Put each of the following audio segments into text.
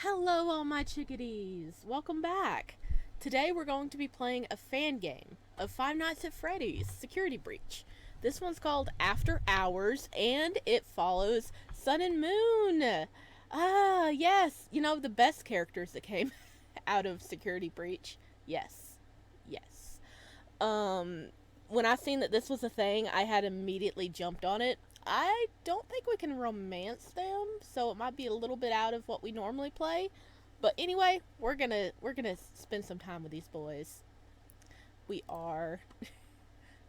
Hello all my chickadees! Welcome back! Today we're going to be playing a fan game of Five Nights at Freddy's Security Breach. This one's called After Hours and it follows Sun and Moon! Ah, yes! You know, the best characters that came out of Security Breach. Yes. Yes. When I seen that this was a thing, I had immediately jumped on it. I don't think we can romance them, so it might be a little bit out of what we normally play. But anyway, we're gonna spend some time with these boys. We are.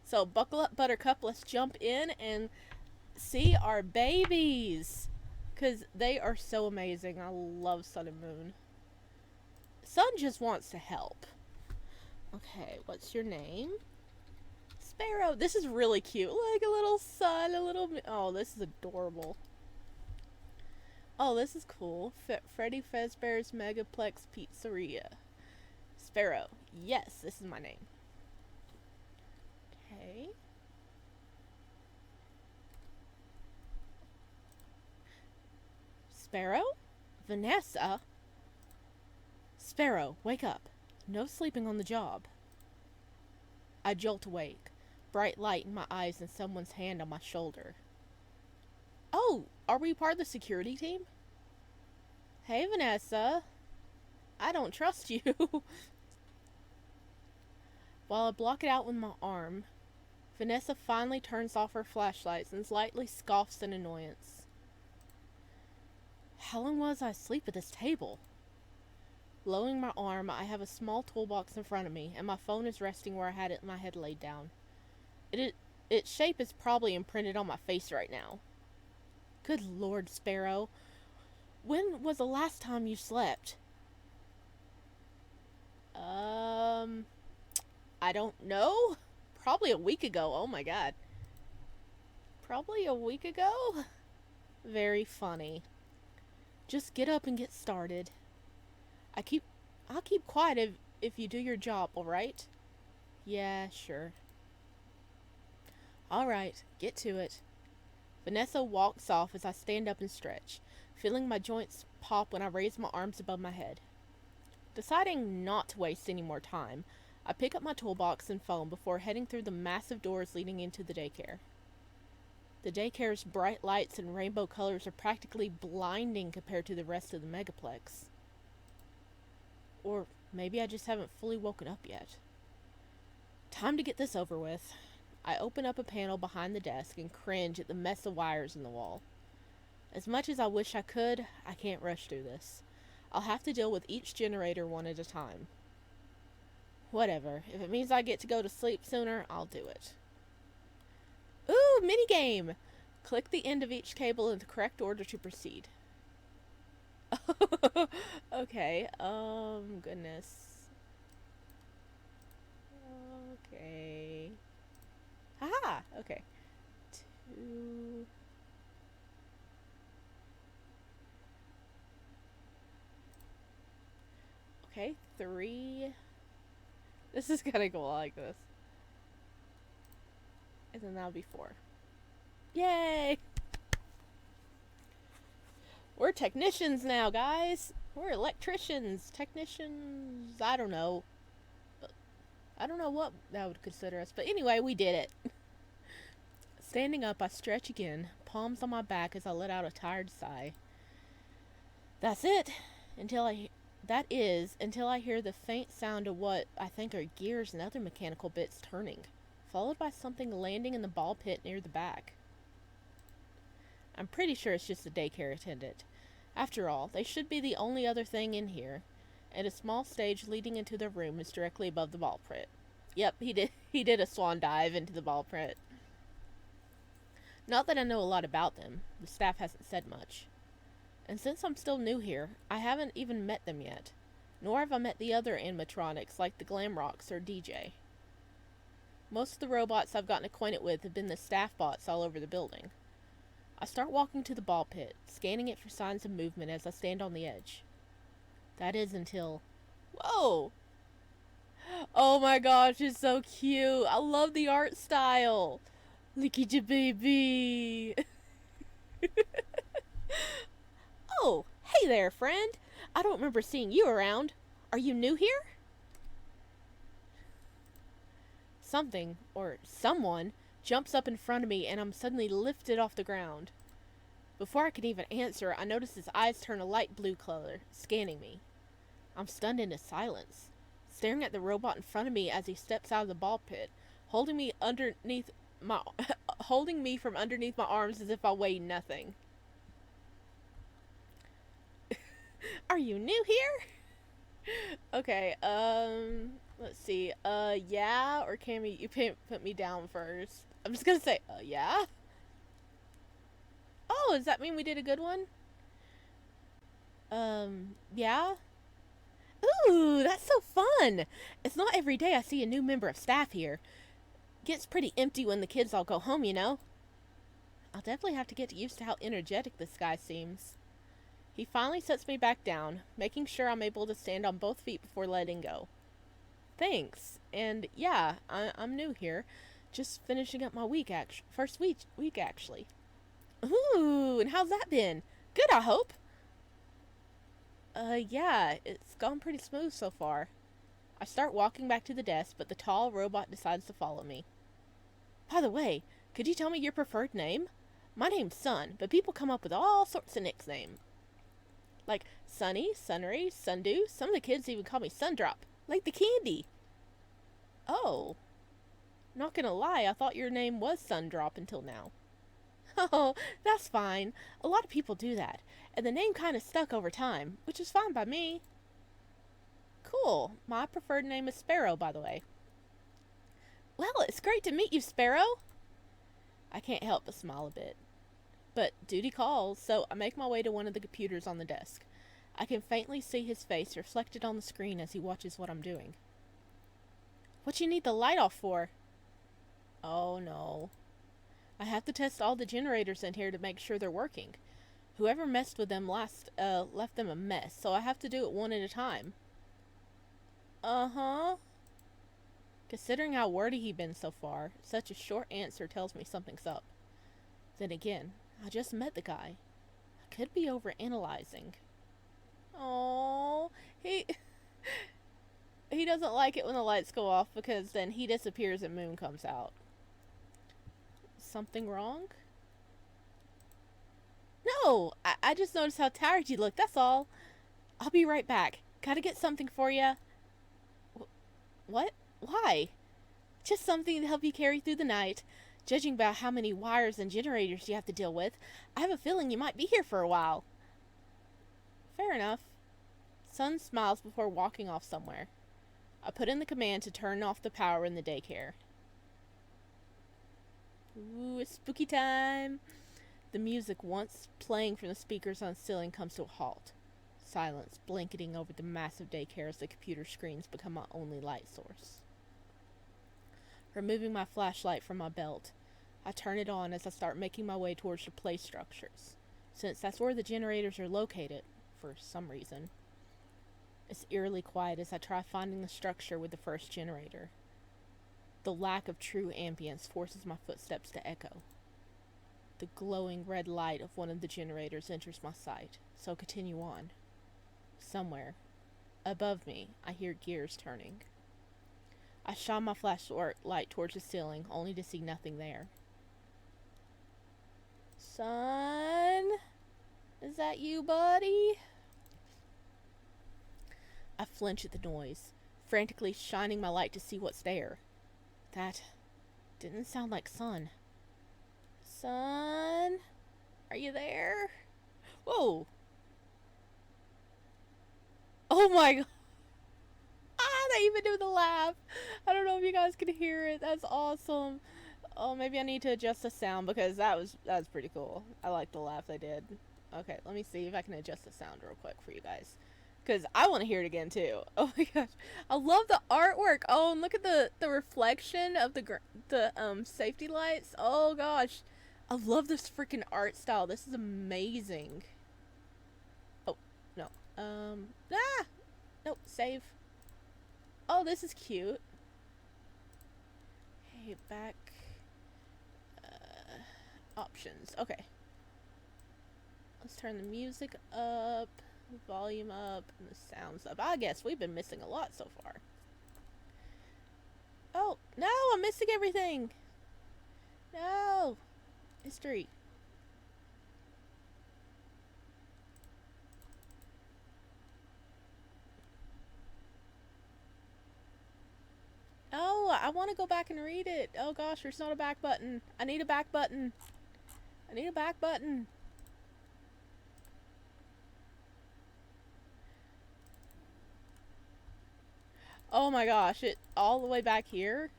So buckle up, Buttercup. Let's jump in and see our babies, cause they are so amazing. I love Sun and Moon. Sun just wants to help. Okay, what's your name? Sparrow. This is really cute. Like a little sun, a little. Oh, this is adorable. Oh, this is cool. Freddy Fazbear's Megaplex Pizzeria. Sparrow. Yes, this is my name. Okay. Sparrow? Vanessa? Sparrow, wake up. No sleeping on the job. I jolt awake, bright light in my eyes and someone's hand on my shoulder. Oh, are we part of the security team? Hey, Vanessa. I don't trust you. While I block it out with my arm, Vanessa finally turns off her flashlights and slightly scoffs in annoyance. How long was I asleep at this table? Lowering my arm, I have a small toolbox in front of me, and my phone is resting where I had my head laid down. Its shape is probably imprinted on my face right now. Good Lord, Sparrow. When was the last time you slept? I don't know. Probably a week ago. Oh my god. Probably a week ago? Very funny. Just get up and get started. I'll keep quiet if you do your job, alright? Yeah, sure. Alright, get to it. Vanessa walks off as I stand up and stretch, feeling my joints pop when I raise my arms above my head. Deciding not to waste any more time, I pick up my toolbox and phone before heading through the massive doors leading into the daycare. The daycare's bright lights and rainbow colors are practically blinding compared to the rest of the megaplex. Or maybe I just haven't fully woken up yet. Time to get this over with. I open up a panel behind the desk and cringe at the mess of wires in the wall. As much as I wish I could, I can't rush through this. I'll have to deal with each generator one at a time. Whatever. If it means I get to go to sleep sooner, I'll do it. Ooh, minigame! Click the end of each cable in the correct order to proceed. Okay, goodness. Okay. Haha! Okay. 2. Okay, 3. This is gonna go like this. And then that'll be 4. Yay! We're technicians now, guys. We're electricians, technicians. I don't know. I don't know what that would consider us. But anyway, we did it. Standing up, I stretch again, palms on my back as I let out a tired sigh. That's it. Until I hear the faint sound of what I think are gears and other mechanical bits turning, followed by something landing in the ball pit near the back. I'm pretty sure it's just a daycare attendant. After all, they should be the only other thing in here, and a small stage leading into their room is directly above the ball pit. Yep, he did a swan dive into the ball pit. Not that I know a lot about them. The staff hasn't said much. And since I'm still new here, I haven't even met them yet. Nor have I met the other animatronics like the Glamrocks or DJ. Most of the robots I've gotten acquainted with have been the staff bots all over the building. I start walking to the ball pit, scanning it for signs of movement as I stand on the edge. That is until... Whoa! Oh my gosh, it's so cute! I love the art style! Look at your baby! Oh, hey there, friend! I don't remember seeing you around. Are you new here? Something, or someone, jumps up in front of me and I'm suddenly lifted off the ground. Before I can even answer, I notice his eyes turn a light blue color, scanning me. I'm stunned into silence, staring at the robot in front of me as he steps out of the ball pit, holding me holding me from underneath my arms as if I weigh nothing. Are you new here? Okay, let's see. Yeah, or can you put me down first? I'm just gonna say, yeah? Oh, does that mean we did a good one? Yeah? Ooh, that's so fun! It's not every day I see a new member of staff here. Gets pretty empty when the kids all go home, you know? I'll definitely have to get used to how energetic this guy seems. He finally sets me back down, making sure I'm able to stand on both feet before letting go. Thanks. And yeah, I'm new here. Just finishing up my first week actually. Ooh, and how's that been? Good, I hope. Yeah, it's gone pretty smooth so far. I start walking back to the desk, but the tall robot decides to follow me. By the way, could you tell me your preferred name? My name's Sun, but people come up with all sorts of nicknames. Like Sunny, Sunray, Sundew. Some of the kids even call me Sundrop, like the candy. Oh, not gonna lie, I thought your name was Sundrop until now. Oh, that's fine. A lot of people do that, and the name kind of stuck over time, which is fine by me. Cool. My preferred name is Sparrow, by the way. Well, it's great to meet you, Sparrow. I can't help but smile a bit. But duty calls, so I make my way to one of the computers on the desk. I can faintly see his face reflected on the screen as he watches what I'm doing. What you need the light off for? Oh no. I have to test all the generators in here to make sure they're working. Whoever messed with them last left them a mess, so I have to do it one at a time. Uh-huh. Considering how wordy he's been so far, such a short answer tells me something's up. Then again, I just met the guy. I could be overanalyzing. Oh, he doesn't like it when the lights go off because then he disappears and Moon comes out. Something wrong? No, I just noticed how tired you look, that's all. I'll be right back. Gotta get something for you. What? Why? Just something to help you carry through the night. Judging by how many wires and generators you have to deal with, I have a feeling you might be here for a while. Fair enough. Sun smiles before walking off somewhere. I put in the command to turn off the power in the daycare. Ooh, it's spooky time. The music, once playing from the speakers on the ceiling, comes to a halt. Silence blanketing over the massive daycare as the computer screens become my only light source. Removing my flashlight from my belt, I turn it on as I start making my way towards the play structures, since that's where the generators are located, for some reason. It's eerily quiet as I try finding the structure with the first generator. The lack of true ambience forces my footsteps to echo. The glowing red light of one of the generators enters my sight, so I continue on. Somewhere, above me, I hear gears turning. I shine my flashlight towards the ceiling, only to see nothing there. Son? Is that you, buddy? I flinch at the noise, frantically shining my light to see what's there. That didn't sound like Sun. Son? Are you there? Whoa! Oh my god! Ah, they even do the laugh! I don't know if you guys can hear it. That's awesome. Oh, maybe I need to adjust the sound because that was pretty cool. I like the laugh they did. Okay, let me see if I can adjust the sound real quick for you guys. Because I want to hear it again too. Oh my gosh. I love the artwork. Oh, and look at the reflection of the safety lights. Oh gosh. I love this freaking art style. This is amazing. Oh, no. Nope, save. Oh, this is cute. Hey, back. Options. Okay. Let's turn the music up. volume up and the sounds up. I guess we've been missing a lot so far. Oh, no, I'm missing everything. No. History. Oh, I want to go back and read it. Oh gosh, there's not a back button. I need a back button. I need a back button. Oh my gosh, it all the way back here?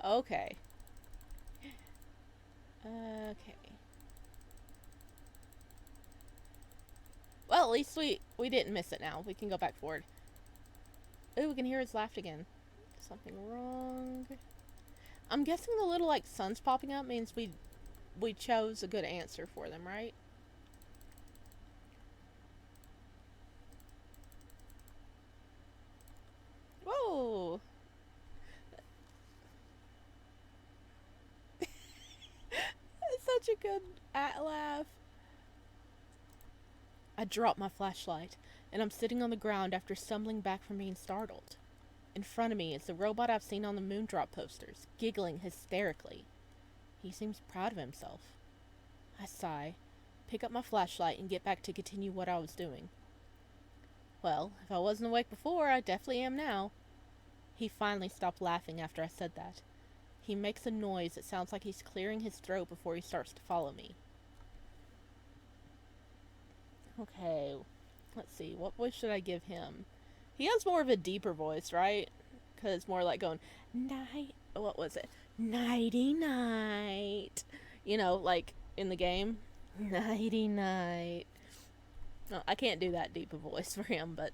Okay. Okay. Well, at least we didn't miss it now. We can go back forward. Ooh, we can hear his laugh again. Something wrong. I'm guessing the little like suns popping up means we chose a good answer for them, right? Whoa! That's such a good laugh. I drop my flashlight, and I'm sitting on the ground after stumbling back from being startled. In front of me is the robot I've seen on the Moondrop posters, giggling hysterically. He seems proud of himself. I sigh, pick up my flashlight, and get back to continue what I was doing. Well, if I wasn't awake before, I definitely am now. He finally stopped laughing after I said that. He makes a noise that sounds like he's clearing his throat before he starts to follow me. Okay, let's see, what voice should I give him? He has more of a deeper voice, right? Because more like going, night, what was it? Nighty night. You know, like in the game. Nighty night. No, I can't do that deep a voice for him, but...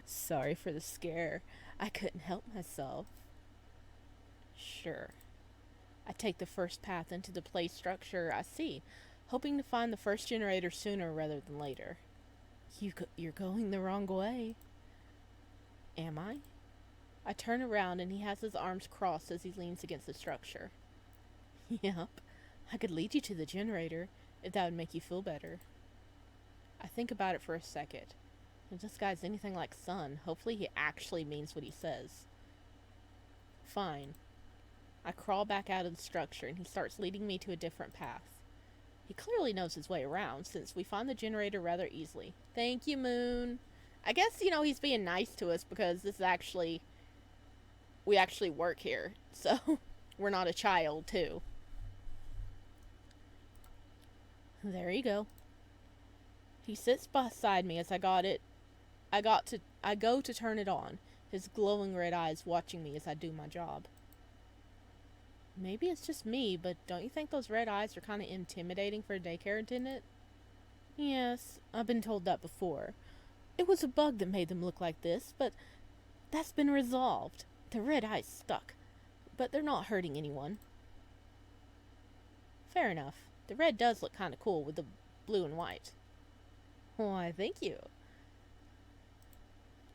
Sorry for the scare. I couldn't help myself. Sure. I take the first path into the play structure I see, hoping to find the first generator sooner rather than later. You're going the wrong way. Am I? I turn around and he has his arms crossed as he leans against the structure. Yep, I could lead you to the generator if that would make you feel better. I think about it for a second. If this guy's anything like Son, hopefully he actually means what he says. Fine. I crawl back out of the structure and he starts leading me to a different path. He clearly knows his way around, since we find the generator rather easily. Thank you, Moon. I guess, you know, he's being nice to us because this is actually... we actually work here. So, we're not a child, too. There you go. He sits beside me as I go to turn it on, his glowing red eyes watching me as I do my job. Maybe it's just me, but don't you think those red eyes are kind of intimidating for a daycare attendant? Yes, I've been told that before. It was a bug that made them look like this, but that's been resolved. The red eyes stuck, but they're not hurting anyone. Fair enough. The red does look kind of cool with the blue and white. Why, thank you.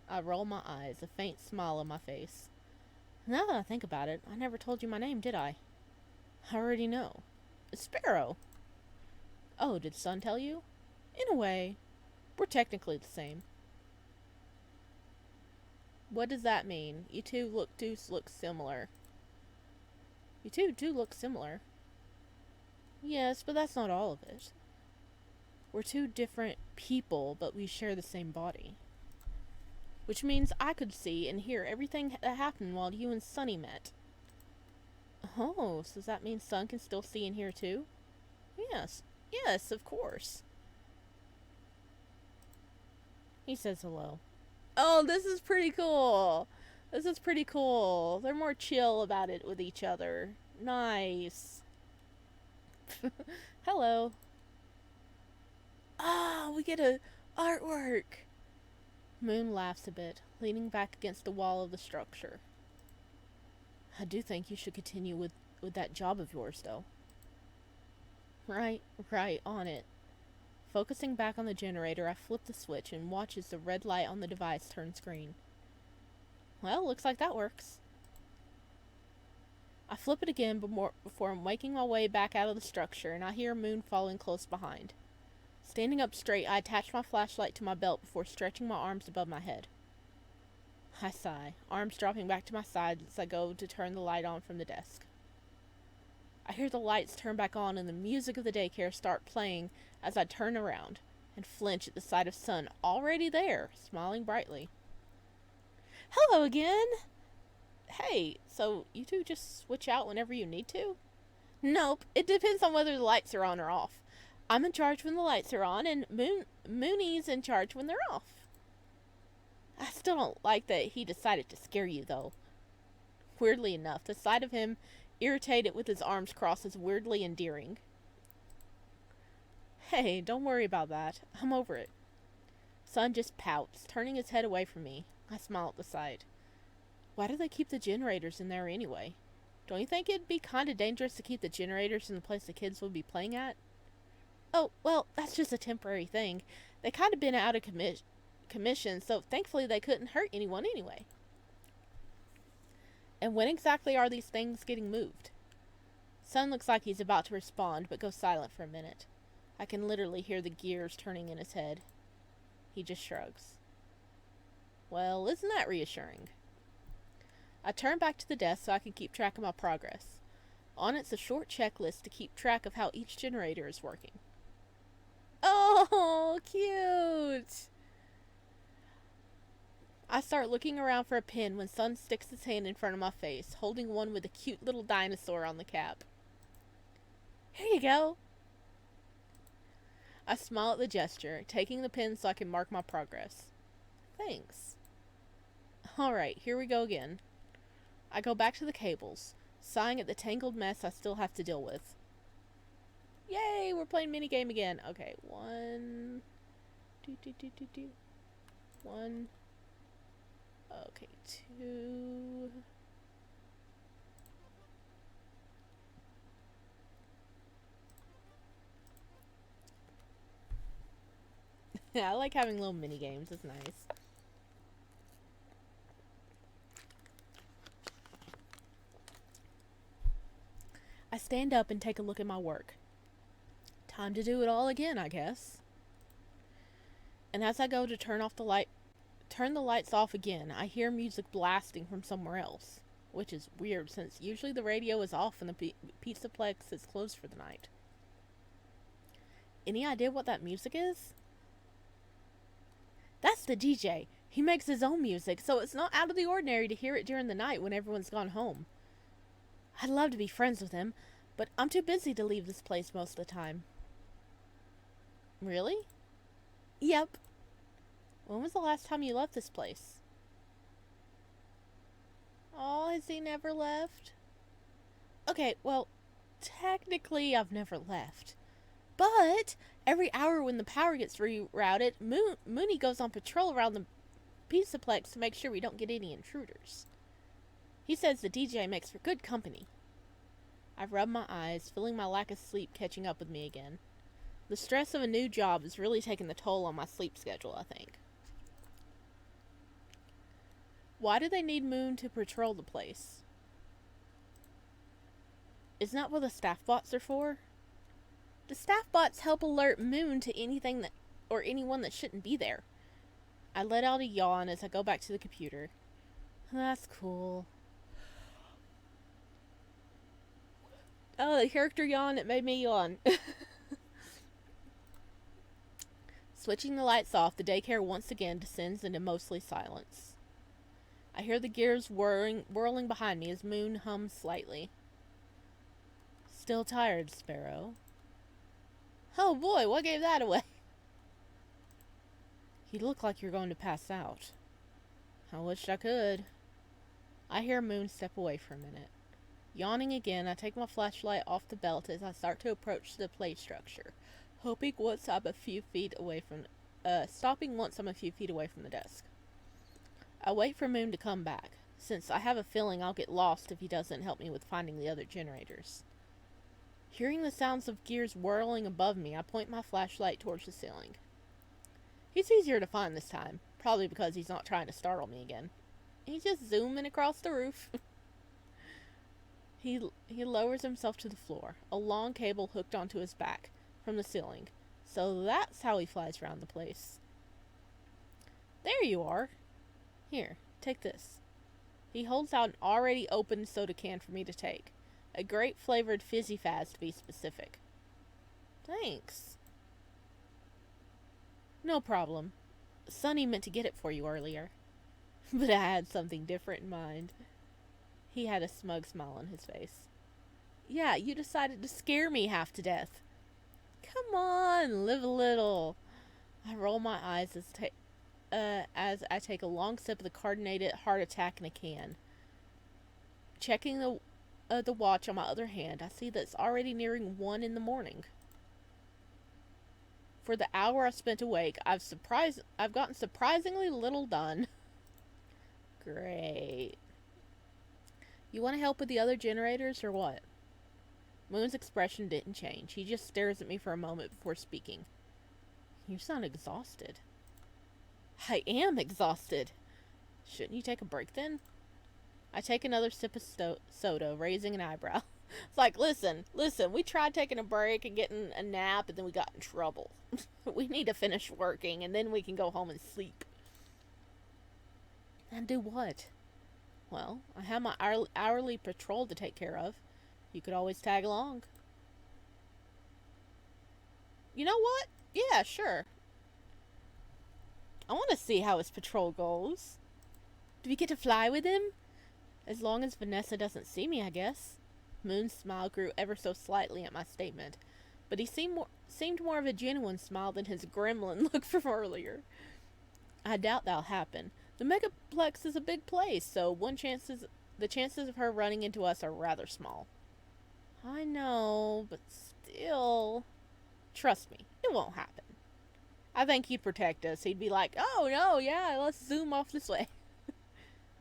I roll my eyes, a faint smile on my face. Now that I think about it, I never told you my name, did I? I already know. Sparrow. Oh, did Son tell you? In a way, we're technically the same. What does that mean? You two look similar. You two do look similar. Yes, but that's not all of it. We're two different people, but we share the same body. Which means I could see and hear everything that happened while you and Sonny met. Oh, so does that mean Son can still see and hear too? Yes. Yes, of course. He says hello. Oh, this is pretty cool. This is pretty cool. They're more chill about it with each other. Nice. Hello. Ah, we get a artwork. Moon laughs a bit, leaning back against the wall of the structure. I do think you should continue with that job of yours, though. Right, on it. Focusing back on the generator, I flip the switch and watch as the red light on the device turns green. Well, looks like that works. I flip it again before I'm making my way back out of the structure, and I hear Moon following close behind. Standing up straight, I attach my flashlight to my belt before stretching my arms above my head. I sigh, arms dropping back to my sides as I go to turn the light on from the desk. I hear the lights turn back on and the music of the daycare start playing as I turn around and flinch at the sight of Sun already there, smiling brightly. Hello again! Hey, so you two just switch out whenever you need to? Nope, it depends on whether the lights are on or off. I'm in charge when the lights are on, and Mooney's in charge when they're off. I still don't like that he decided to scare you, though. Weirdly enough, the sight of him irritated with his arms crossed is weirdly endearing. Hey, don't worry about that. I'm over it. Sun just pouts, turning his head away from me. I smile at the sight. Why do they keep the generators in there anyway? Don't you think it'd be kind of dangerous to keep the generators in the place the kids would be playing at? Oh, well, that's just a temporary thing. They kind of been out of commission, so thankfully they couldn't hurt anyone anyway. And when exactly are these things getting moved? Sun looks like he's about to respond, but goes silent for a minute. I can literally hear the gears turning in his head. He just shrugs. Well, isn't that reassuring? I turn back to the desk so I can keep track of my progress. On it's a short checklist to keep track of how each generator is working. Oh, cute! I start looking around for a pin when Sun sticks his hand in front of my face, holding one with a cute little dinosaur on the cap. Here you go! I smile at the gesture, taking the pin so I can mark my progress. Thanks. Alright, here we go again. I go back to the cables, sighing at the tangled mess I still have to deal with. Yay, we're playing minigame again. Okay, one. One. Okay, two. Yeah, I like having little mini games. It's nice. I stand up and take a look at my work. Time to do it all again, I guess. And as I go to turn the lights off again, I hear music blasting from somewhere else, which is weird since usually the radio is off and the Pizzaplex is closed for the night. Any idea what that music is? That's the DJ. He makes his own music, so it's not out of the ordinary to hear it during the night when everyone's gone home. I'd love to be friends with him, but I'm too busy to leave this place most of the time. Really? Yep. When was the last time you left this place? Oh, has he never left? Okay, well, technically I've never left. But every hour when the power gets rerouted, Mooney goes on patrol around the Pizzaplex to make sure we don't get any intruders. He says the DJ makes for good company. I rub my eyes, feeling my lack of sleep catching up with me again. The stress of a new job is really taking the toll on my sleep schedule, I think. Why do they need Moon to patrol the place? Isn't that what the staff bots are for? The staff bots help alert Moon to anything that or anyone that shouldn't be there. I let out a yawn as I go back to the computer. That's cool. Oh, the character yawn, it made me yawn. Switching the lights off, the daycare once again descends into mostly silence. I hear the gears whirling behind me as Moon hums slightly. Still tired, Sparrow? Oh boy, what gave that away? You look like you're going to pass out. I wished I could. I hear Moon step away for a minute. Yawning again, I take my flashlight off the belt as I start to approach the play structure, stopping once I'm a few feet away from the desk. I wait for Moon to come back, since I have a feeling I'll get lost if he doesn't help me with finding the other generators. Hearing the sounds of gears whirling above me, I point my flashlight towards the ceiling. He's easier to find this time, probably because he's not trying to startle me again. He's just zooming across the roof. He lowers himself to the floor, a long cable hooked onto his back from the ceiling, So that's how he flies around the place. There you are. Here, take this. He holds out an already opened soda can for me to take. A grape-flavored fizzy faz, to be specific. Thanks. No problem. Sonny meant to get it for you earlier. But I had something different in mind. He had a smug smile on his face. Yeah, you decided to scare me half to death. Come on, live a little. I roll my eyes as I take a long sip of the carbonated heart attack in a can. Checking the watch on my other hand, I see that it's already nearing 1 in the morning. For the hour I spent awake, I've gotten surprisingly little done. Great. You want to help with the other generators or what? Moon's expression didn't change. He just stares at me for a moment before speaking. You sound exhausted. I am exhausted. Shouldn't you take a break then? I take another sip of soda, raising an eyebrow. It's like, listen, we tried taking a break and getting a nap, and then we got in trouble. We need to finish working, and then we can go home and sleep. And do what? Well, I have my hourly patrol to take care of. You could always tag along. You know what? Yeah, sure. I want to see how his patrol goes. Do we get to fly with him? As long as Vanessa doesn't see me, I guess. Moon's smile grew ever so slightly at my statement, but he seemed more of a genuine smile than his gremlin look from earlier. I doubt that'll happen. The Megaplex is a big place, so the chances of her running into us are rather small. I know, but still... Trust me, it won't happen. I think he'd protect us. He'd be like, oh no, yeah, let's zoom off this way.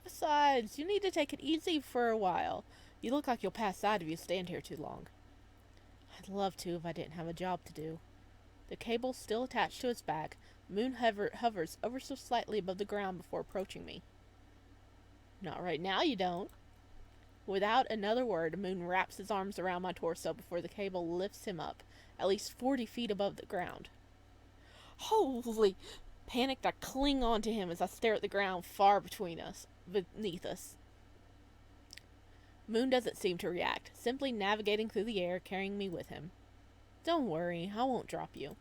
Besides, you need to take it easy for a while. You look like you'll pass out if you stand here too long. I'd love to if I didn't have a job to do. The cable's still attached to his back. Moon hovers ever so slightly above the ground before approaching me. Not right now, you don't. Without another word, Moon wraps his arms around my torso before the cable lifts him up, at least 40 feet above the ground. Holy! Panicked, I cling onto him as I stare at the ground far beneath us. Moon doesn't seem to react, simply navigating through the air, carrying me with him. Don't worry, I won't drop you.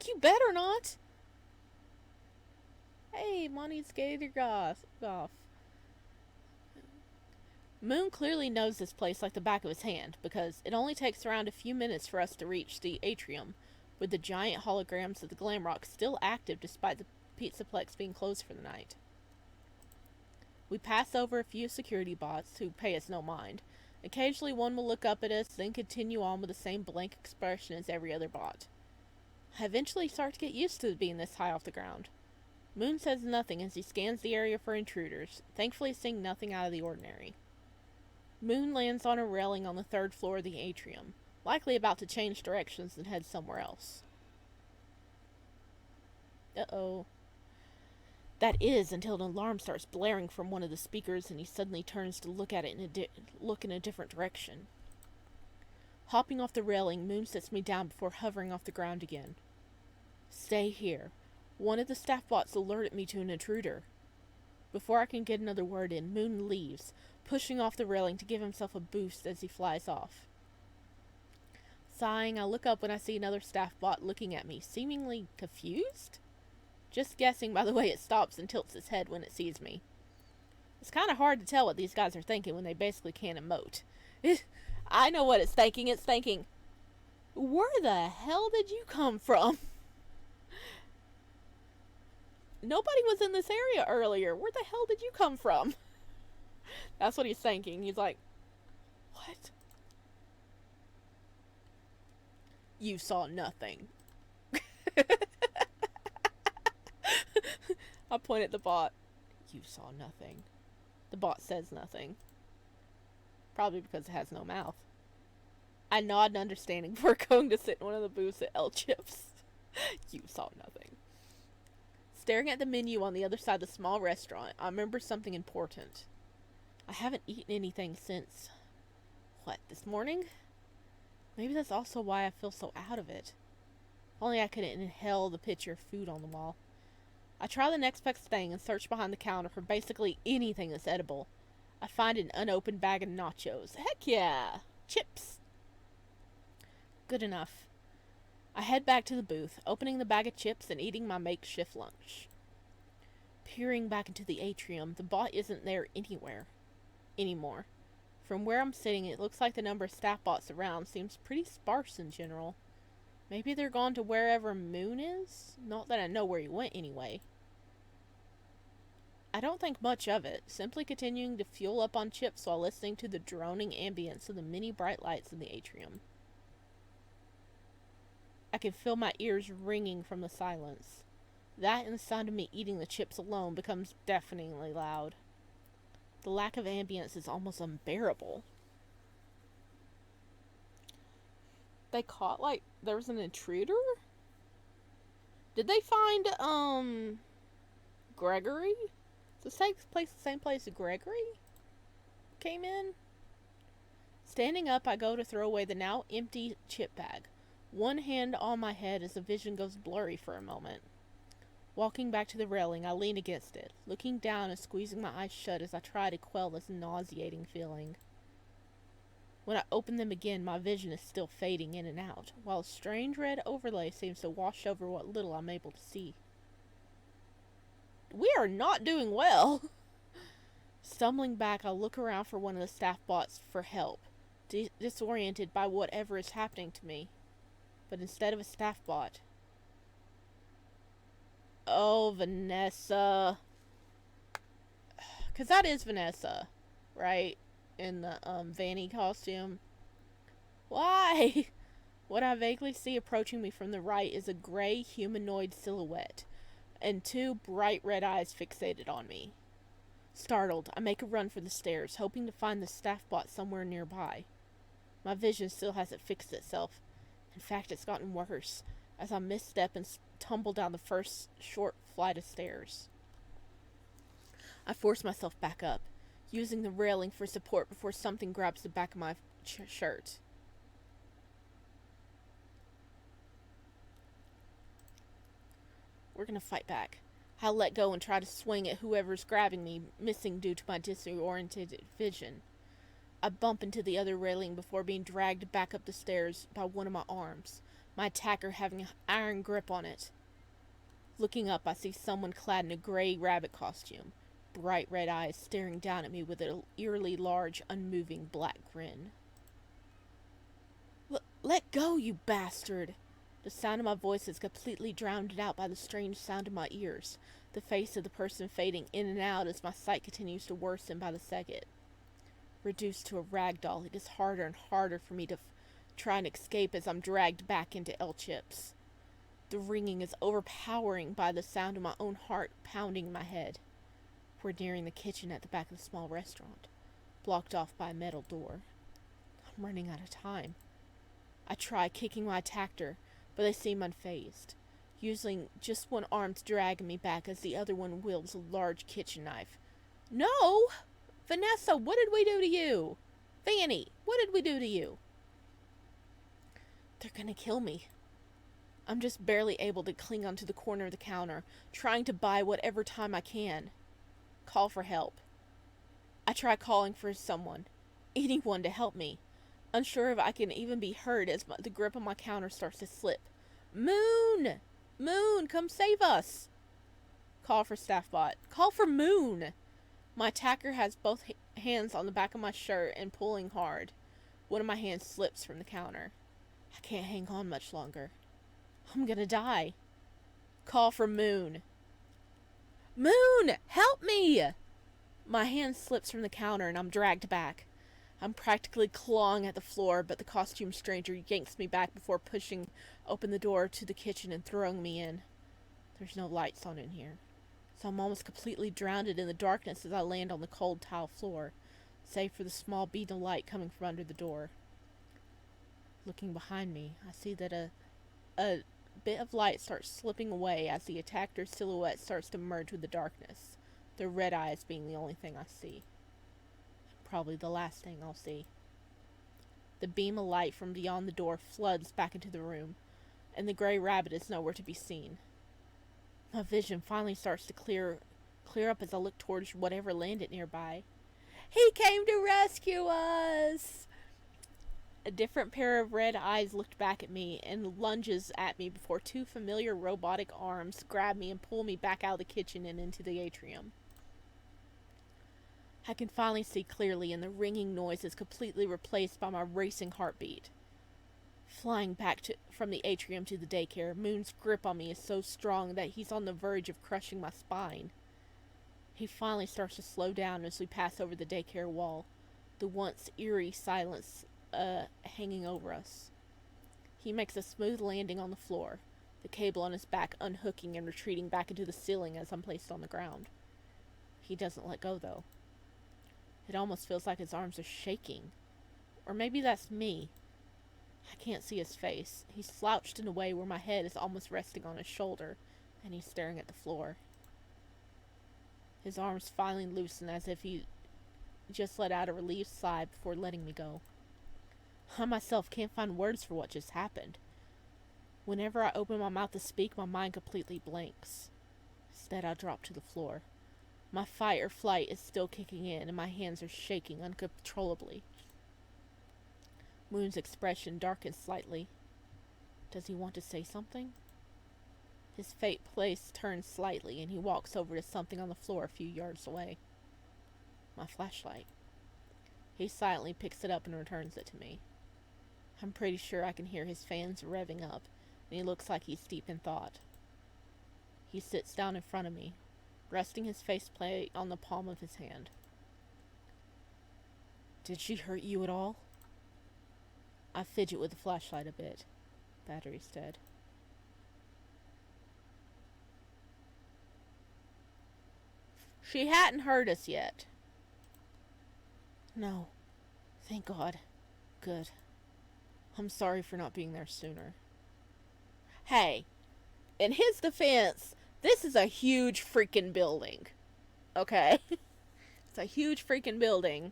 You better not! Hey, Monty Skater Goff. Moon clearly knows this place like the back of his hand, because it only takes around a few minutes for us to reach the atrium, with the giant holograms of the Glamrock still active despite the Pizzaplex being closed for the night. We pass over a few security bots who pay us no mind. Occasionally one will look up at us, then continue on with the same blank expression as every other bot. I eventually start to get used to being this high off the ground. Moon says nothing as he scans the area for intruders, thankfully seeing nothing out of the ordinary. Moon lands on a railing on the 3rd floor of the atrium, likely about to change directions and head somewhere else. Uh-oh. That is until an alarm starts blaring from one of the speakers and he suddenly turns to look at it look in a different direction. Hopping off the railing, Moon sets me down before hovering off the ground again. Stay here. One of the staff bots alerted me to an intruder. Before I can get another word in, Moon leaves, pushing off the railing to give himself a boost as he flies off. Sighing, I look up when I see another staff bot looking at me, seemingly confused? Just guessing by the way it stops and tilts its head when it sees me. It's kind of hard to tell what these guys are thinking when they basically can't emote. I know what it's thinking. It's thinking, where the hell did you come from? Nobody was in this area earlier. Where the hell did you come from? That's what he's thinking. He's like, what? You saw nothing. I point at the bot. You saw nothing. The bot says nothing. Probably because it has no mouth. I nod in understanding before going to sit in one of the booths at L Chips. You saw nothing. Staring at the menu on the other side of the small restaurant, I remember something important. I haven't eaten anything since... what, this morning? Maybe that's also why I feel so out of it. Only I couldn't inhale the picture of food on the wall. I try the next best thing and search behind the counter for basically anything that's edible. I find an unopened bag of nachos. Heck yeah! Chips! Good enough. I head back to the booth, opening the bag of chips and eating my makeshift lunch. Peering back into the atrium, the bot isn't there anymore. From where I'm sitting, it looks like the number of staff bots around seems pretty sparse in general. Maybe they're gone to wherever Moon is? Not that I know where he went anyway. I don't think much of it, simply continuing to fuel up on chips while listening to the droning ambience of the many bright lights in the atrium. I can feel my ears ringing from the silence. That and the sound of me eating the chips alone becomes deafeningly loud. The lack of ambience is almost unbearable. They caught, there was an intruder? Did they find, Gregory? Does this take place the same place Gregory came in? Standing up, I go to throw away the now empty chip bag. One hand on my head as the vision goes blurry for a moment. Walking back to the railing, I lean against it, looking down and squeezing my eyes shut as I try to quell this nauseating feeling. When I open them again, my vision is still fading in and out, while a strange red overlay seems to wash over what little I'm able to see. We are not doing well! Stumbling back, I look around for one of the staff bots for help, disoriented by whatever is happening to me. But instead of a staff bot... Oh, Vanessa. Because that is Vanessa, right? In the Vanny costume. Why? What I vaguely see approaching me from the right is a gray humanoid silhouette, and two bright red eyes fixated on me. Startled, I make a run for the stairs, hoping to find the staff bot somewhere nearby. My vision still hasn't fixed itself. In fact, it's gotten worse, as I misstep and tumble down the first short flight of stairs. I force myself back up, using the railing for support before something grabs the back of my shirt. We're gonna fight back. I'll let go and try to swing at whoever's grabbing me, missing due to my disoriented vision. I bump into the other railing before being dragged back up the stairs by one of my arms, my attacker having an iron grip on it. Looking up, I see someone clad in a gray rabbit costume, bright red eyes staring down at me with an eerily large, unmoving black grin. Let go, you bastard! The sound of my voice is completely drowned out by the strange sound in my ears, the face of the person fading in and out as my sight continues to worsen by the second. Reduced to a rag doll, it is harder and harder for me to try and escape as I'm dragged back into L-chips. The ringing is overpowering by the sound of my own heart pounding in my head. We're nearing the kitchen at the back of the small restaurant, blocked off by a metal door. I'm running out of time. I try kicking my attacker, but they seem unfazed, using just one arm to drag me back as the other one wields a large kitchen knife. No! Vanessa, what did we do to you? Vanny, what did we do to you? They're gonna kill me. I'm just barely able to cling onto the corner of the counter, trying to buy whatever time I can. Call for help. I try calling for someone, anyone to help me, unsure if I can even be heard as the grip on my counter starts to slip. Moon! Moon, come save us! Call for staff bot. Call for Moon! My attacker has both hands on the back of my shirt and pulling hard. One of my hands slips from the counter. I can't hang on much longer. I'm gonna die. Call for Moon. Moon! Help me! My hand slips from the counter and I'm dragged back. I'm practically clawing at the floor, but the costume stranger yanks me back before pushing open the door to the kitchen and throwing me in. There's no lights on in here, so I'm almost completely drowned in the darkness as I land on the cold tile floor, save for the small beam of light coming from under the door. Looking behind me, I see that a bit of light starts slipping away as the attacker's silhouette starts to merge with the darkness, the red eyes being the only thing I see. Probably the last thing I'll see. The beam of light from beyond the door floods back into the room, and the gray rabbit is nowhere to be seen. My vision finally starts to clear up as I look towards whatever landed nearby. He came to rescue us! A different pair of red eyes looked back at me and lunges at me before two familiar robotic arms grab me and pull me back out of the kitchen and into the atrium. I can finally see clearly, and the ringing noise is completely replaced by my racing heartbeat. Flying back from the atrium to the daycare, Moon's grip on me is so strong that he's on the verge of crushing my spine. He finally starts to slow down as we pass over the daycare wall, the once eerie silence hanging over us. He makes a smooth landing on the floor, the cable on his back unhooking and retreating back into the ceiling as I'm placed on the ground. He doesn't let go, though. It almost feels like his arms are shaking. Or maybe that's me. I can't see his face. He's slouched in a way where my head is almost resting on his shoulder, and he's staring at the floor. His arms finally loosen as if he just let out a relieved sigh before letting me go. I myself can't find words for what just happened. Whenever I open my mouth to speak, my mind completely blanks. Instead, I drop to the floor. My fight or flight is still kicking in, and my hands are shaking uncontrollably. Moon's expression darkens slightly. Does he want to say something? His face turns slightly, and he walks over to something on the floor a few yards away. My flashlight. He silently picks it up and returns it to me. I'm pretty sure I can hear his fans revving up, and he looks like he's deep in thought. He sits down in front of me, resting his faceplate on the palm of his hand. Did she hurt you at all? I fidget with the flashlight a bit. Battery's dead. She hadn't hurt us yet. No. Thank God. Good. I'm sorry for not being there sooner. Hey, in his defense, this is a huge freaking building. Okay? It's a huge freaking building.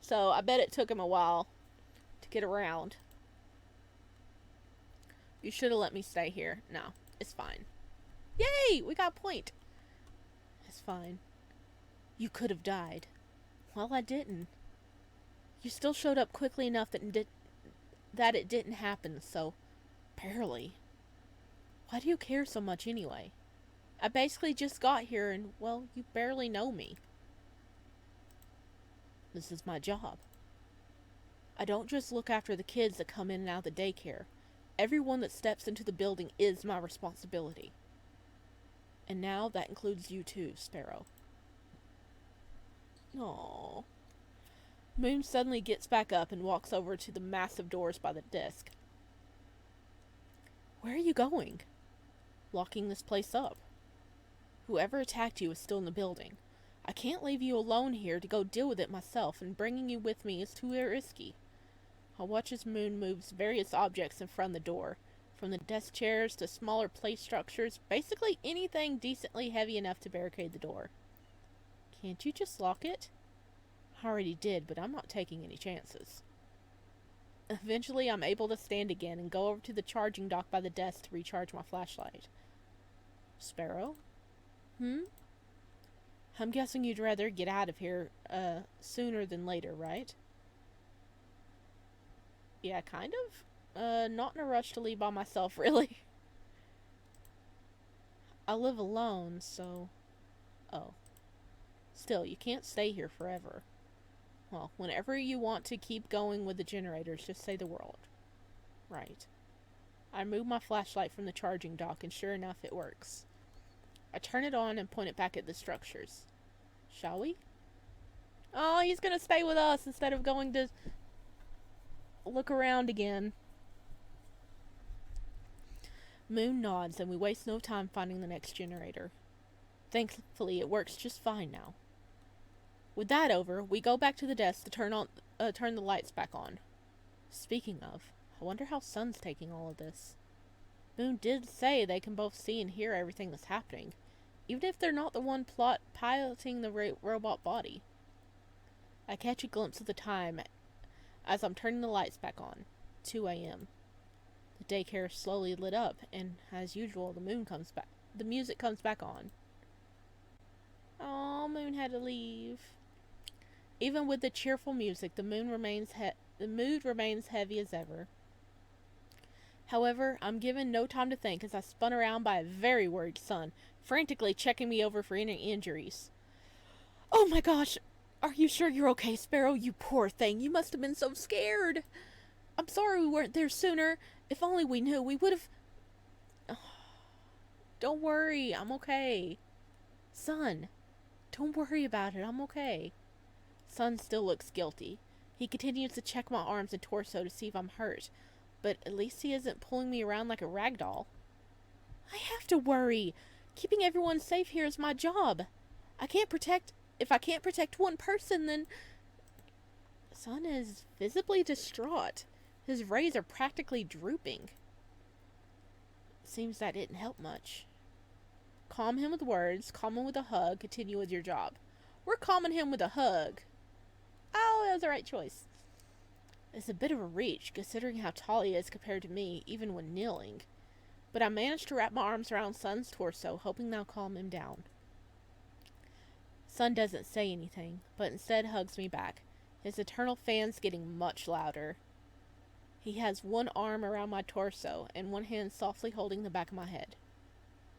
So I bet it took him a while to get around. You should have let me stay here. No, it's fine. Yay! We got a point. It's fine. You could have died. Well, I didn't. You still showed up quickly enough that it didn't happen, so barely. Why do you care so much anyway? I basically just got here and, well, you barely know me. This is my job. I don't just look after the kids that come in and out of the daycare. Everyone that steps into the building is my responsibility. And now that includes you too, Sparrow. Aww. Moon suddenly gets back up and walks over to the massive doors by the desk. Where are you going? Locking this place up. Whoever attacked you is still in the building. I can't leave you alone here to go deal with it myself, and bringing you with me is too risky. I watch as Moon moves various objects in front of the door, from the desk chairs to smaller plate structures, basically anything decently heavy enough to barricade the door. Can't you just lock it? I already did, but I'm not taking any chances. Eventually, I'm able to stand again and go over to the charging dock by the desk to recharge my flashlight. Sparrow? I'm guessing you'd rather get out of here, sooner than later, right? Yeah, kind of. Not in a rush to leave by myself, really. I live alone, so... Oh. Still, you can't stay here forever. Well, whenever you want to keep going with the generators, just say the word. Right. I move my flashlight from the charging dock, and sure enough, it works. I turn it on and point it back at the structures. Shall we? Oh, he's gonna stay with us instead of going to look around again. Moon nods, and we waste no time finding the next generator. Thankfully, it works just fine now. With that over, we go back to the desk to turn the lights back on. Speaking of, I wonder how Sun's taking all of this. Moon did say they can both see and hear everything that's happening, even if they're not the one piloting the robot body. I catch a glimpse of the time as I'm turning the lights back on. 2 a.m. The daycare slowly lit up, and as usual, the moon comes back. The music comes back on. Oh, Moon had to leave. Even with the cheerful music, the mood remains heavy as ever. However, I'm given no time to think as I spun around by a very worried son, frantically checking me over for any injuries. Oh my gosh! Are you sure you're okay, Sparrow? You poor thing. You must have been so scared. I'm sorry we weren't there sooner. If only we knew, we would have... Don't worry, I'm okay. Son, don't worry about it, I'm okay. Son still looks guilty. He continues to check my arms and torso to see if I'm hurt, but at least he isn't pulling me around like a rag doll. I have to worry. Keeping everyone safe here is my job. If I can't protect one person, then... Son is visibly distraught. His rays are practically drooping. Seems that didn't help much. Calm him with words, calm him with a hug, continue with your job. We're calming him with a hug. Oh, that was the right choice. It's a bit of a reach, considering how tall he is compared to me, even when kneeling. But I managed to wrap my arms around Son's torso, hoping that'll calm him down. Son doesn't say anything, but instead hugs me back, his eternal fans getting much louder. He has one arm around my torso, and one hand softly holding the back of my head.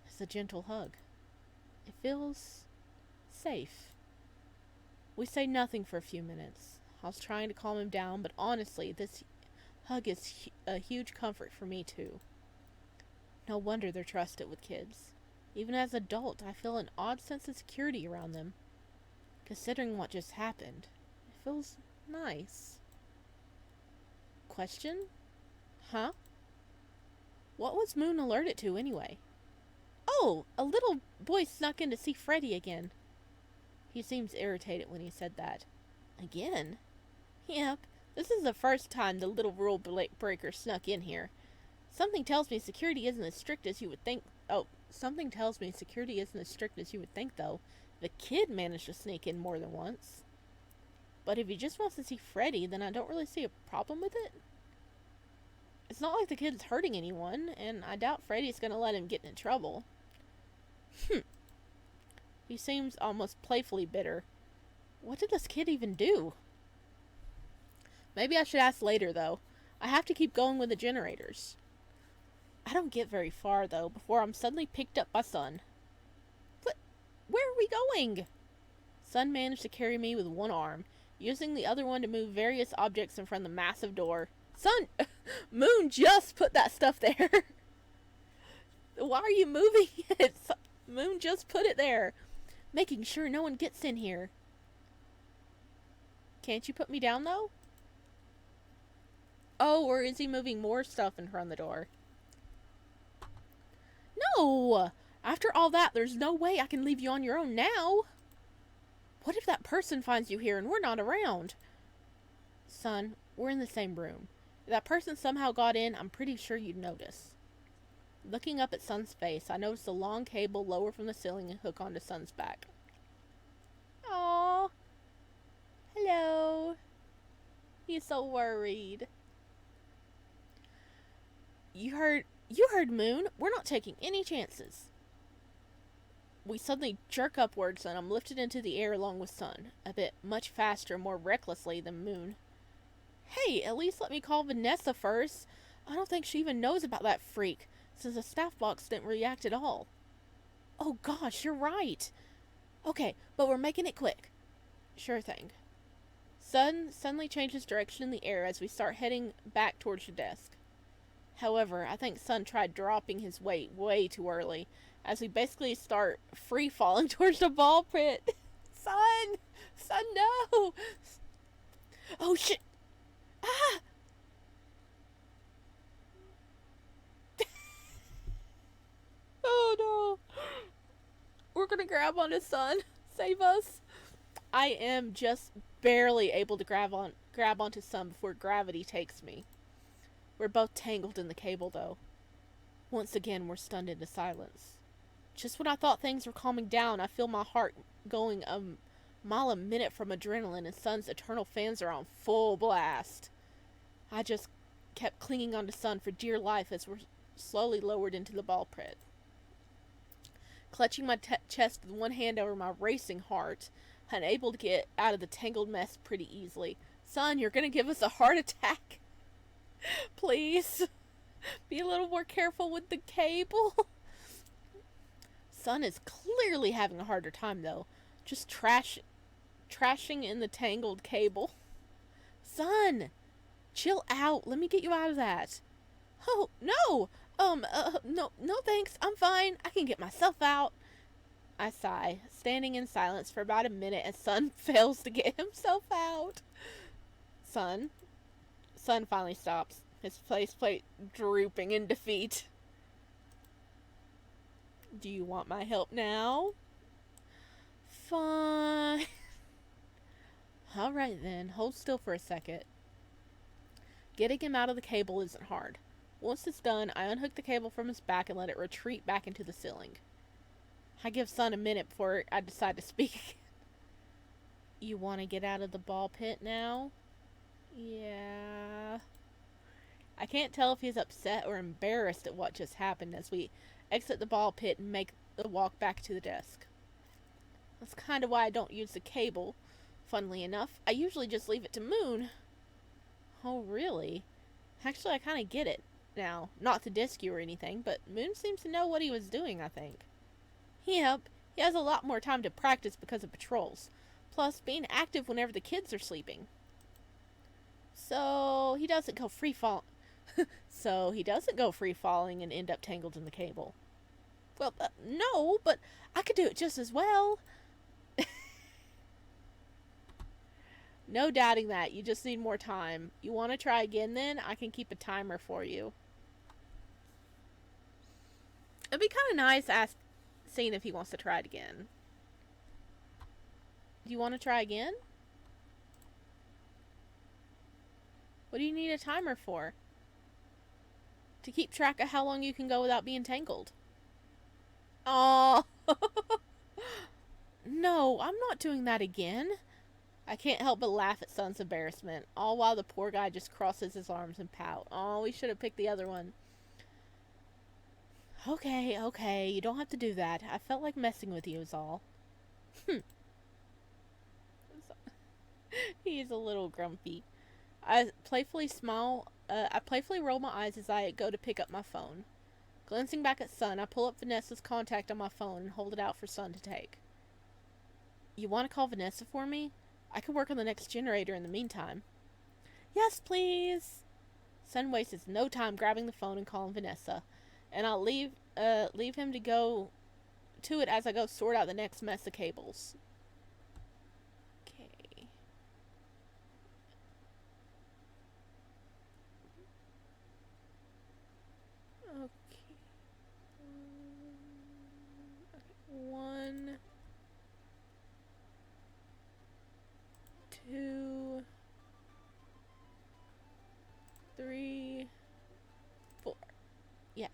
It's a gentle hug. It feels... safe. We say nothing for a few minutes. I was trying to calm him down, but honestly, this hug is a huge comfort for me too. No wonder they're trusted with kids. Even as an adult, I feel an odd sense of security around them. Considering what just happened, it feels nice. Question? Huh? What was Moon alerted to anyway? Oh, a little boy snuck in to see Freddy again. He seems irritated when he said that. Again? Yep, this is the first time the little rule breaker snuck in here. Something tells me security isn't as strict as you would think. Something tells me security isn't as strict as you would think, though. The kid managed to sneak in more than once. But if he just wants to see Freddy, then I don't really see a problem with it. It's not like the kid's hurting anyone, and I doubt Freddy's gonna let him get in trouble. He seems almost playfully bitter. What did this kid even do? Maybe I should ask later, though. I have to keep going with the generators. I don't get very far, though, before I'm suddenly picked up by Son. Where are we going? Son managed to carry me with one arm, using the other one to move various objects in front of the massive door. Son! Moon just put that stuff there! Why are you moving it? Moon just put it there, making sure no one gets in here. Can't you put me down, though? Oh, or is he moving more stuff in front of the door? No! After all that, there's no way I can leave you on your own now. What if that person finds you here and we're not around? Son, we're in the same room. If that person somehow got in, I'm pretty sure you'd notice. Looking up at Son's face, I noticed a long cable lower from the ceiling and hook onto Son's back. Aww. Hello. He's so worried. You heard Moon. We're not taking any chances. We suddenly jerk upwards and I'm lifted into the air along with Son, a bit much faster and more recklessly than Moon. Hey, at least let me call Vanessa first. I don't think she even knows about that freak, since the staff box didn't react at all. Oh gosh, you're right. Okay, but we're making it quick. Sure thing. Son suddenly changes direction in the air as we start heading back towards your desk. However, I think Son tried dropping his weight way too early, as we basically start free-falling towards the ball pit. Son! Son, no! Oh, shit! Ah! Oh, no. We're gonna grab onto Son. Save us. I am just barely able to grab onto Son before gravity takes me. We're both tangled in the cable, though. Once again, we're stunned into silence. Just when I thought things were calming down, I feel my heart going a mile a minute from adrenaline, and Son's eternal fans are on full blast. I just kept clinging onto Sun for dear life as we're slowly lowered into the ball pit. Clutching my chest with one hand over my racing heart, unable to get out of the tangled mess pretty easily. Son, you're gonna give us a heart attack. Please. Be a little more careful with the cable. Sun is clearly having a harder time, though. Just trashing in the tangled cable. Son! Chill out. Let me get you out of that. Oh, no! No thanks. I'm fine. I can get myself out. I sigh, standing in silence for about a minute as Sun fails to get himself out. Sun finally stops, his faceplate drooping in defeat. Do you want my help now? Fine. Alright then, hold still for a second. Getting him out of the cable isn't hard. Once it's done, I unhook the cable from his back and let it retreat back into the ceiling. I give Sun a minute before I decide to speak again. You want to get out of the ball pit now? Yeah. I can't tell if he's upset or embarrassed at what just happened as we exit the ball pit and make the walk back to the desk. That's kind of why I don't use the cable. Funnily enough, I usually just leave it to Moon. Oh, really? Actually, I kind of get it now. Not to disk you or anything, but Moon seems to know what he was doing, I think. Yep, he has a lot more time to practice because of patrols. Plus, being active whenever the kids are sleeping. So, he doesn't go free falling and end up tangled in the cable. Well, no, but I could do it just as well. No doubting that. You just need more time. You want to try again then? I can keep a timer for you. It'd be kind of nice seeing if he wants to try it again. Do you want to try again? What do you need a timer for? To keep track of how long you can go without being tangled. Oh. No, I'm not doing that again. I can't help but laugh at Sun's embarrassment, all while the poor guy just crosses his arms and pout. Oh, we should have picked the other one. Okay, you don't have to do that. I felt like messing with you is all. He's a little grumpy. I playfully roll my eyes as I go to pick up my phone. Glancing back at Sun, I pull up Vanessa's contact on my phone and hold it out for Sun to take. You want to call Vanessa for me? I could work on the next generator in the meantime. Yes, please. Sun wastes no time grabbing the phone and calling Vanessa, and I'll leave him to go to it as I go sort out the next mess of cables. Okay. Okay. 1, 2, 3, 4. Yes.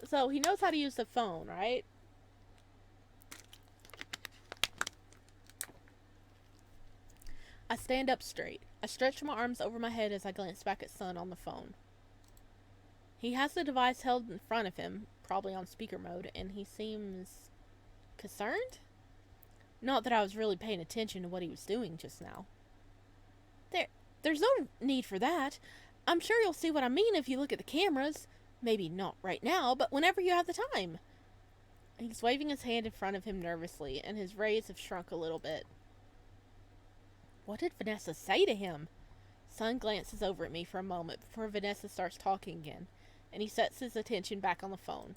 So he knows how to use the phone, right? I stand up straight. I stretch my arms over my head as I glance back at Sun on the phone. He has the device held in front of him, probably on speaker mode, and he seems concerned? Not that I was really paying attention to what he was doing just now. There's no need for that. I'm sure you'll see what I mean if you look at the cameras. Maybe not right now, but whenever you have the time. He's waving his hand in front of him nervously, and his rays have shrunk a little bit. What did Vanessa say to him? Sun glances over at me for a moment before Vanessa starts talking again, and he sets his attention back on the phone.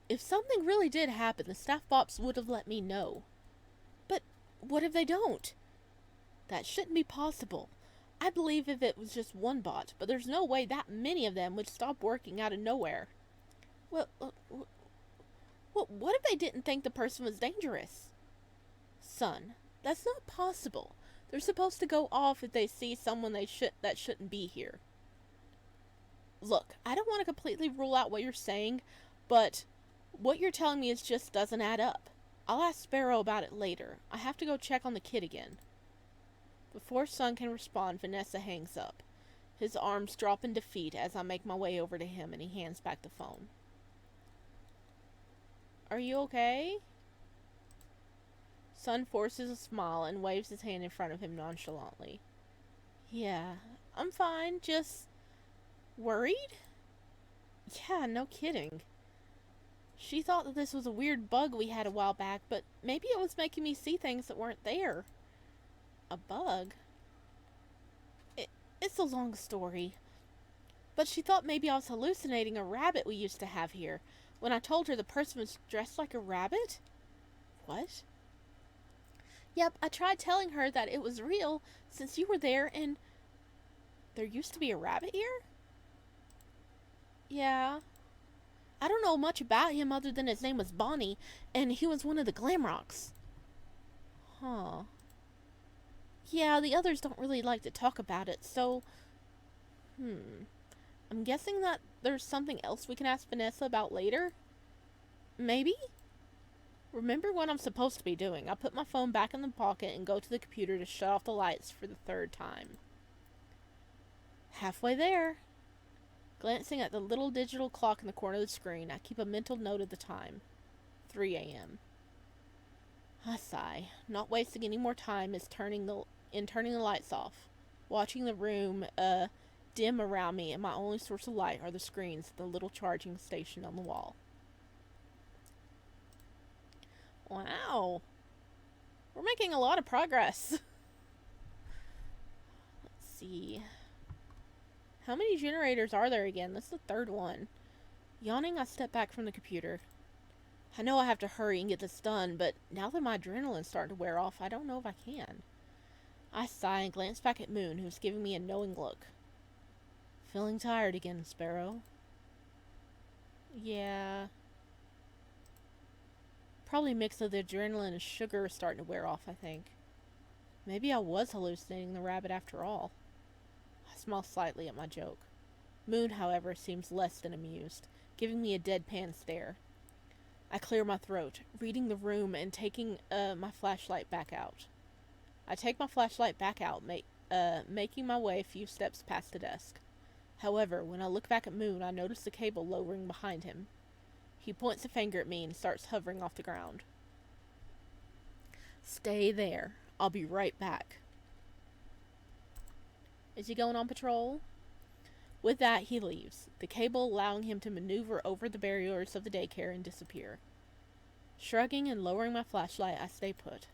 If something really did happen, the staff bops would have let me know. But what if they don't? That shouldn't be possible. I believe if it was just one bot, but there's no way that many of them would stop working out of nowhere. Well, what if they didn't think the person was dangerous? Sun, that's not possible. They're supposed to go off if they see someone that shouldn't be here. Look, I don't want to completely rule out what you're saying, but what you're telling me just doesn't add up. I'll ask Sparrow about it later. I have to go check on the kid again. Before Sun can respond, Vanessa hangs up. His arms drop in defeat as I make my way over to him and he hands back the phone. Are you okay? Sun forces a smile and waves his hand in front of him nonchalantly. Yeah, I'm fine, just worried? Yeah, no kidding. She thought that this was a weird bug we had a while back, but maybe it was making me see things that weren't there. A bug? It's a long story. But she thought maybe I was hallucinating a rabbit we used to have here. When I told her the person was dressed like a rabbit? What? Yep, I tried telling her that it was real since you were there and... There used to be a rabbit here? Yeah. I don't know much about him other than his name was Bonnie, and he was one of the Glamrocks. Huh. Yeah, the others don't really like to talk about it, so... I'm guessing that there's something else we can ask Vanessa about later? Maybe? Remember what I'm supposed to be doing. I put my phone back in the pocket and go to the computer to shut off the lights for the third time. Halfway there. Glancing at the little digital clock in the corner of the screen, I keep a mental note of the time. 3 a.m. I sigh, not wasting any more time is turning the lights off. Watching the room dim around me, and my only source of light are the screens at the little charging station on the wall. Wow. We're making a lot of progress. Let's see. How many generators are there again? This is the third one. Yawning, I step back from the computer. I know I have to hurry and get this done, but now that my adrenaline's starting to wear off, I don't know if I can. I sigh and glance back at Moon, who's giving me a knowing look. Feeling tired again, Sparrow? Yeah. Probably mix of the adrenaline and sugar is starting to wear off, I think. Maybe I was hallucinating the rabbit after all. I smile slightly at my joke. Moon, however, seems less than amused, giving me a deadpan stare. I clear my throat, reading the room and taking my flashlight back out. I take my flashlight back out, making my way a few steps past the desk. However, when I look back at Moon, I notice the cable lowering behind him. He points a finger at me and starts hovering off the ground. Stay there. I'll be right back. Is he going on patrol? With that, he leaves, the cable allowing him to maneuver over the barriers of the daycare and disappear. Shrugging and lowering my flashlight, I stay put.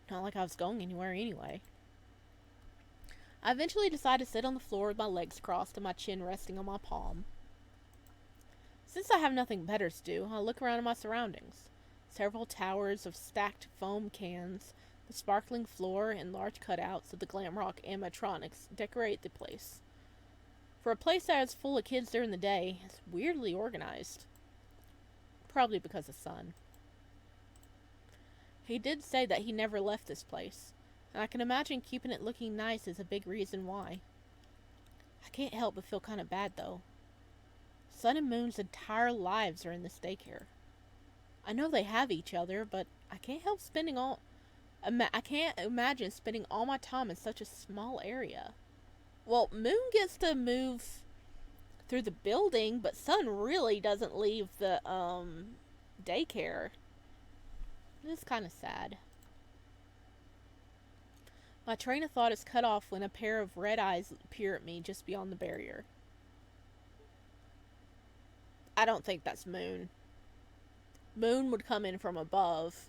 Not like I was going anywhere anyway. I eventually decide to sit on the floor with my legs crossed and my chin resting on my palm. Since I have nothing better to do, I look around at my surroundings. Several towers of stacked foam cans, the sparkling floor, and large cutouts of the Glamrock animatronics decorate the place. For a place that is full of kids during the day, it's weirdly organized. Probably because of Sun. He did say that he never left this place, and I can imagine keeping it looking nice is a big reason why. I can't help but feel kind of bad, though. Sun and Moon's entire lives are in this daycare. I know they have each other, but I can't imagine spending all my time in such a small area. Well, Moon gets to move through the building, but Sun really doesn't leave the daycare. It's kind of sad. My train of thought is cut off when a pair of red eyes peer at me just beyond the barrier. I don't think that's Moon. Moon would come in from above.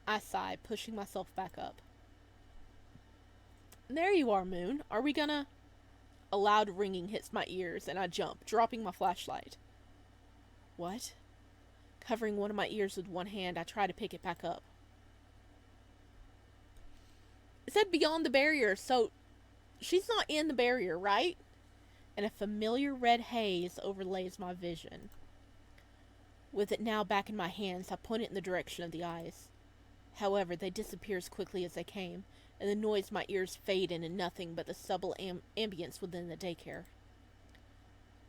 I sigh, pushing myself back up. There you are, Moon. Are we gonna... A loud ringing hits my ears, and I jump, dropping my flashlight. What? Covering one of my ears with one hand, I try to pick it back up. It said beyond the barrier, so she's not in the barrier, right? And a familiar red haze overlays my vision. With it now back in my hands, I point it in the direction of the eyes. However, they disappear as quickly as they came, and the noise in my ears fade into nothing but the subtle ambience within the daycare.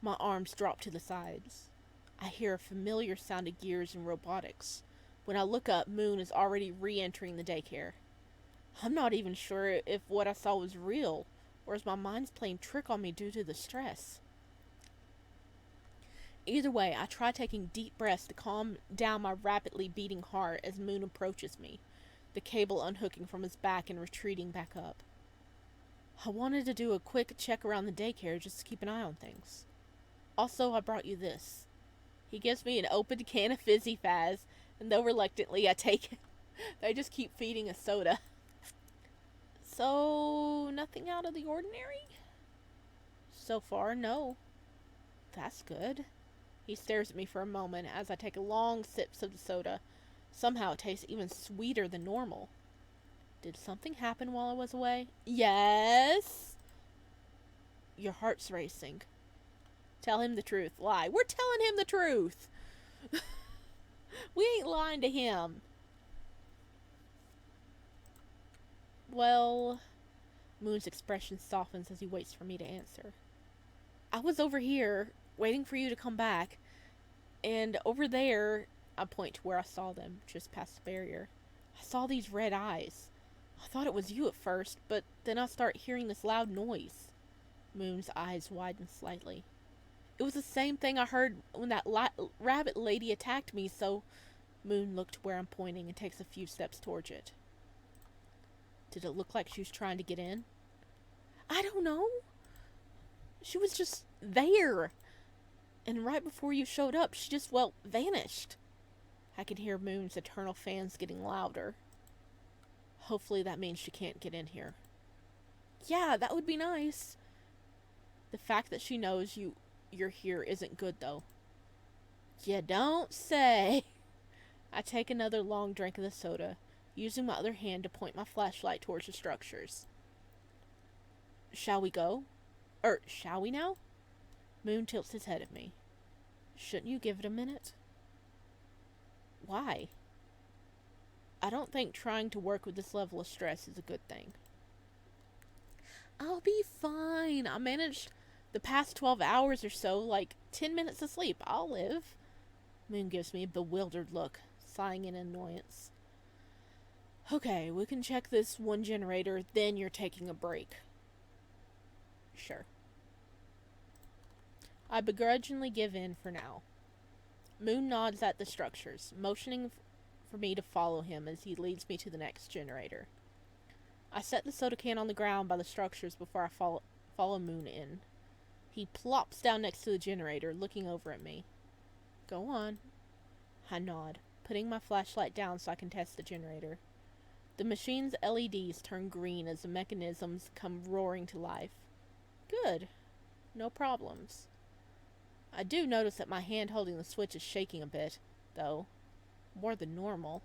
My arms drop to the sides. I hear a familiar sound of gears and robotics. When I look up, Moon is already re-entering the daycare. I'm not even sure if what I saw was real, or is my mind's playing trick on me due to the stress. Either way, I try taking deep breaths to calm down my rapidly beating heart as Moon approaches me, the cable unhooking from his back and retreating back up. I wanted to do a quick check around the daycare just to keep an eye on things. Also, I brought you this. He gives me an opened can of fizzy Faz, and though reluctantly I take it, they just keep feeding us soda. So, nothing out of the ordinary? So far, no. That's good. He stares at me for a moment as I take long sips of the soda. Somehow it tastes even sweeter than normal. Did something happen while I was away? Yes. Your heart's racing. Tell him the truth. Lie. We're telling him the truth. We ain't lying to him. Well, Moon's expression softens as he waits for me to answer. I was over here, waiting for you to come back, and over there, I point to where I saw them, just past the barrier. I saw these red eyes. I thought it was you at first, but then I start hearing this loud noise. Moon's eyes widen slightly. It was the same thing I heard when that rabbit lady attacked me, so Moon looked where I'm pointing and takes a few steps towards it. Did it look like she was trying to get in? I don't know. She was just there. And right before you showed up, she just, well, vanished. I can hear Moon's eternal fans getting louder. Hopefully that means she can't get in here. Yeah, that would be nice. The fact that she knows you're here isn't good, though. You don't say. I take another long drink of the soda, using my other hand to point my flashlight towards the structures. Shall we go? Shall we now? Moon tilts his head at me. Shouldn't you give it a minute? Why? I don't think trying to work with this level of stress is a good thing. I'll be fine. I managed the past 12 hours or so, like 10 minutes of sleep. I'll live. Moon gives me a bewildered look, sighing in annoyance. Okay, we can check this one generator, then you're taking a break. Sure. I begrudgingly give in for now. Moon nods at the structures, motioning for me to follow him as he leads me to the next generator. I set the soda can on the ground by the structures before I follow Moon in. He plops down next to the generator, looking over at me. Go on. I nod, putting my flashlight down so I can test the generator. The machine's LEDs turn green as the mechanisms come roaring to life. Good. No problems. I do notice that my hand holding the switch is shaking a bit, though. More than normal.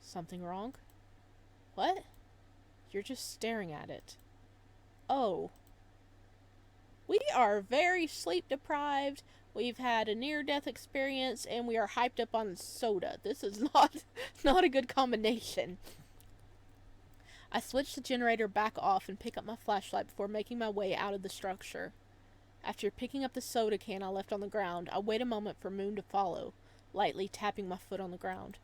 Something wrong? What? You're just staring at it. Oh. We are very sleep deprived. We've had a near-death experience, and we are hyped up on soda. This is not a good combination. I switch the generator back off and pick up my flashlight before making my way out of the structure. After picking up the soda can I left on the ground, I wait a moment for Moon to follow, lightly tapping my foot on the ground.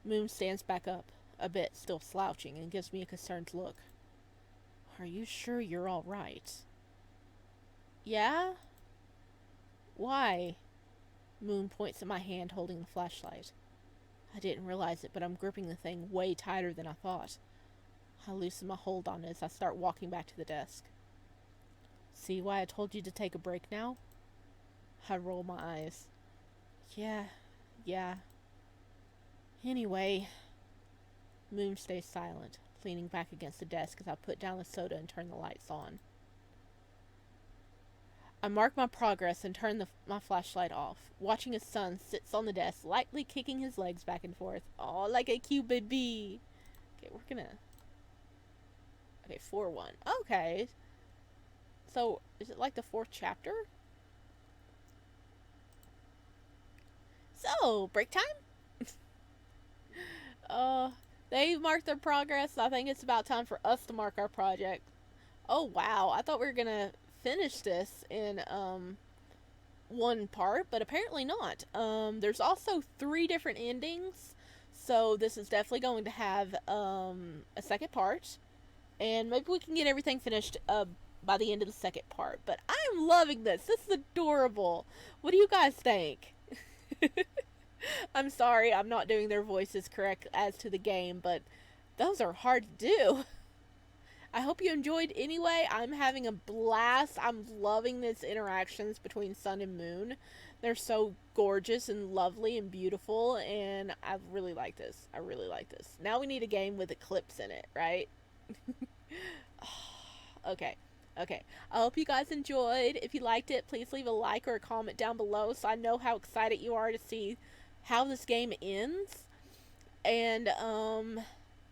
Moon stands back up, a bit, still slouching, and gives me a concerned look. Are you sure you're all right? Yeah? Why? Moon points at my hand holding the flashlight. I didn't realize it, but I'm gripping the thing way tighter than I thought. I loosen my hold on it as I start walking back to the desk. See why I told you to take a break now? I roll my eyes. Yeah. Anyway. Moon stays silent, leaning back against the desk as I put down the soda and turn the lights on. I mark my progress and turn my flashlight off, watching his son sits on the desk, lightly kicking his legs back and forth. Oh, like a cute baby. Okay, we're gonna... Okay, 4-1. Okay. So, is it like the 4th chapter? So, break time? They've marked their progress. I think it's about time for us to mark our project. Oh, wow. I thought we were gonna finish this in, one part, but apparently not. There's also 3 different endings. So this is definitely going to have a second part, and maybe we can get everything finished by the end of the second part. But I am loving this. This is adorable. What do you guys think? I'm sorry, I'm not doing their voices correct as to the game, but those are hard to do. I hope you enjoyed anyway. I'm having a blast. I'm loving these interactions between Sun and Moon. They're so gorgeous and lovely and beautiful, and I really like this. I really like this. Now we need a game with eclipse in it, right? Okay. Okay. I hope you guys enjoyed. If you liked it, please leave a like or a comment down below so I know how excited you are to see how this game ends. And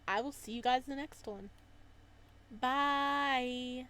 I will see you guys in the next one. Bye.